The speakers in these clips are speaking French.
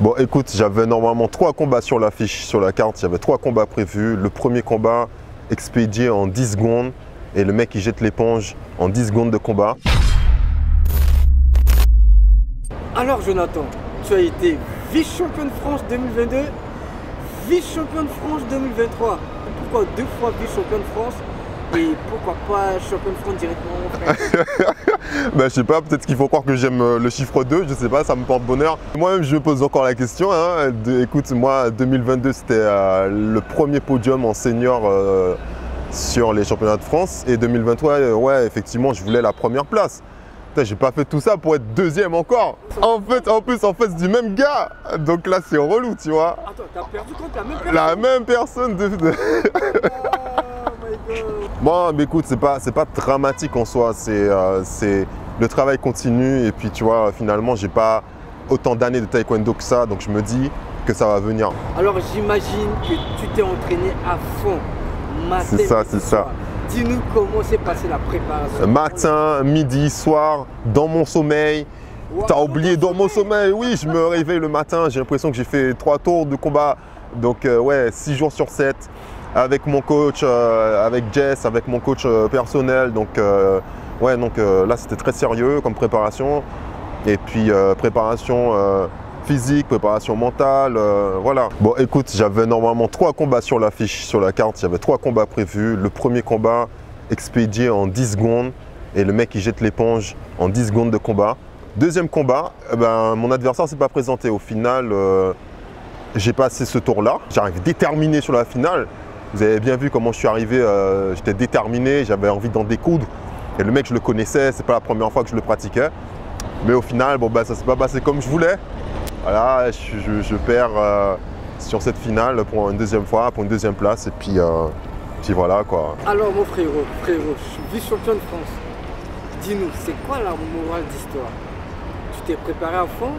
Bon, écoute, j'avais normalement 3 combats sur l'affiche, sur la carte. J'avais 3 combats prévus. Le premier combat expédié en 10 secondes. Et le mec, il jette l'éponge en 10 secondes de combat. Alors, Jonathan, tu as été vice-champion de France 2022, vice-champion de France 2023. Pourquoi 2 fois vice-champion de France et pourquoi pas champion de France directement? Ben, je sais pas, peut-être qu'il faut croire que j'aime le chiffre 2, je sais pas, ça me porte bonheur. Moi-même, je me pose encore la question. Écoute, moi, 2022, c'était le premier podium en senior sur les championnats de France. Et 2023, ouais, effectivement, je voulais la première place. J'ai pas fait tout ça pour être deuxième encore. En plus, c'est du même gars. Donc là, c'est relou, tu vois. Attends, t'as perdu contre la même personne? La même personne Bon, mais écoute, c'est pas dramatique en soi. Le travail continue et puis tu vois, finalement, j'ai pas autant d'années de taekwondo que ça, donc je me dis que ça va venir. Alors, j'imagine que tu t'es entraîné à fond. C'est ça, c'est ça. Dis-nous comment s'est passée la préparation. Matin, midi, soir, dans mon sommeil. Wow, t'as oublié dans mon sommeil? Oui, je me réveille le matin, j'ai l'impression que j'ai fait 3 tours de combat. Donc ouais, 6 jours sur 7 avec mon coach, avec Jess, avec mon coach personnel. Donc ouais, donc là c'était très sérieux comme préparation. Et puis préparation physique, préparation mentale, voilà. Bon, écoute, j'avais normalement 3 combats sur l'affiche, sur la carte. J'avais 3 combats prévus. Le premier combat expédié en 10 secondes. Et le mec, il jette l'éponge en 10 secondes de combat. Deuxième combat, mon adversaire ne s'est pas présenté. Au final, j'ai passé ce tour-là. J'arrive déterminé sur la finale. Vous avez bien vu comment je suis arrivé. J'étais déterminé, j'avais envie d'en découdre. Et le mec, je le connaissais. C'est pas la première fois que je le pratiquais. Mais au final, bon, ça ne s'est pas passé comme je voulais. Voilà, je perds sur cette finale pour une deuxième fois, pour une deuxième place. Et puis voilà quoi. Alors mon frérot, je suis vice-champion de France. Dis-nous, c'est quoi la morale d'histoire? Tu t'es préparé à fond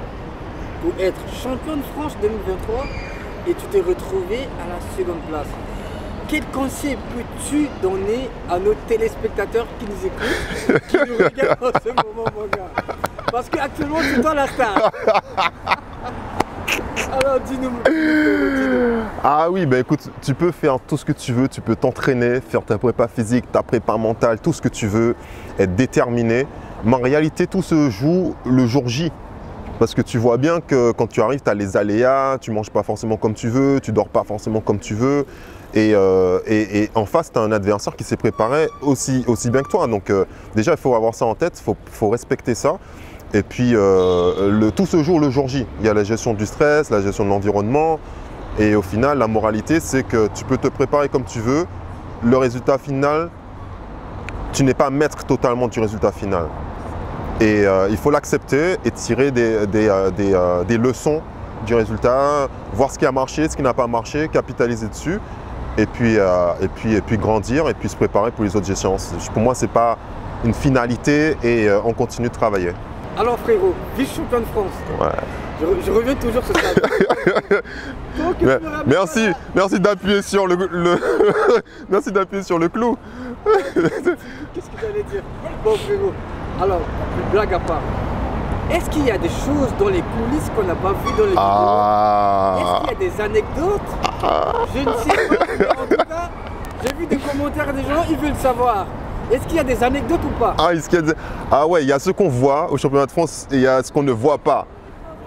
pour être champion de France 2023 et tu t'es retrouvé à la seconde place. Quel conseil peux-tu donner à nos téléspectateurs qui nous écoutent, qui nous regardent en ce moment, mon gars? Parce qu'actuellement, c'est toi la star. Alors dis-nous. Ah oui, écoute, tu peux faire tout ce que tu veux, tu peux t'entraîner, faire ta prépa physique, ta prépa mentale, tout ce que tu veux, être déterminé. Mais en réalité, tout se joue le jour J. Parce que tu vois bien que quand tu arrives, tu as les aléas, tu ne manges pas forcément comme tu veux, tu ne dors pas forcément comme tu veux. Et en face, tu as un adversaire qui s'est préparé aussi bien que toi. Donc déjà, il faut avoir ça en tête, il faut respecter ça. Et puis, tout se joue le jour J. Il y a la gestion du stress, la gestion de l'environnement. Et au final, la moralité, c'est que tu peux te préparer comme tu veux. Le résultat final, tu n'es pas maître totalement du résultat final. Et il faut l'accepter et tirer des leçons du résultat, voir ce qui a marché, ce qui n'a pas marché, capitaliser dessus. Et puis grandir et puis se préparer pour les autres échéances. Pour moi, ce n'est pas une finalité et on continue de travailler. Alors frérot, vice-champion de France. Ouais. Je reviens toujours sur ça. Merci d'appuyer sur merci d'appuyer sur le clou. Qu'est-ce que j'allais dire? Bon frérot, alors, blague à part. Est-ce qu'il y a des choses dans les coulisses qu'on n'a pas vues dans les vidéos? Est-ce qu'il y a des anecdotes? Je ne sais pas, mais en tout cas, j'ai vu des commentaires des gens, ils veulent savoir. Est-ce qu'il y a des anecdotes ou pas? Ouais, il y a ce qu'on voit au championnat de France et il y a ce qu'on ne voit pas.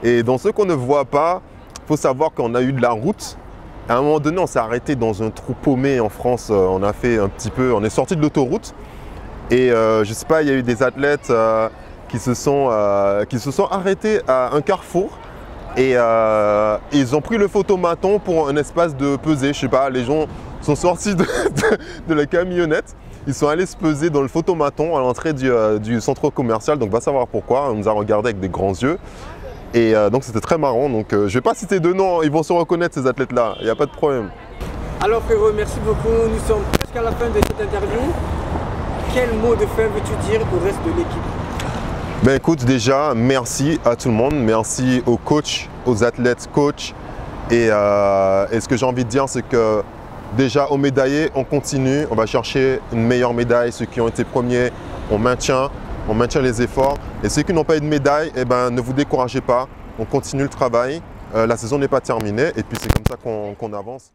Et dans ce qu'on ne voit pas, il faut savoir qu'on a eu de la route. À un moment donné, on s'est arrêté dans un trou paumé en France. On a fait un petit peu, on est sorti de l'autoroute. Et je ne sais pas, il y a eu des athlètes qui se sont arrêtés à un carrefour. Et ils ont pris le photomaton pour un espace de pesée. Je sais pas, les gens sont sortis de la camionnette. Ils sont allés se peser dans le photomaton à l'entrée du centre commercial. Donc, va savoir pourquoi. On nous a regardé avec des grands yeux. Et donc, c'était très marrant. Donc, je ne vais pas citer de nom. Ils vont se reconnaître, ces athlètes-là. Il n'y a pas de problème. Alors, frérot, merci beaucoup. Nous sommes presque à la fin de cette interview. Quel mot de fin veux-tu dire au reste de l'équipe? Écoute, déjà, merci à tout le monde. Merci aux coachs, aux athlètes coachs. Et ce que j'ai envie de dire, c'est que déjà, aux médaillés, on continue. On va chercher une meilleure médaille. Ceux qui ont été premiers, on maintient les efforts. Et ceux qui n'ont pas eu de médaille, ne vous découragez pas. On continue le travail. La saison n'est pas terminée et puis c'est comme ça qu'on avance.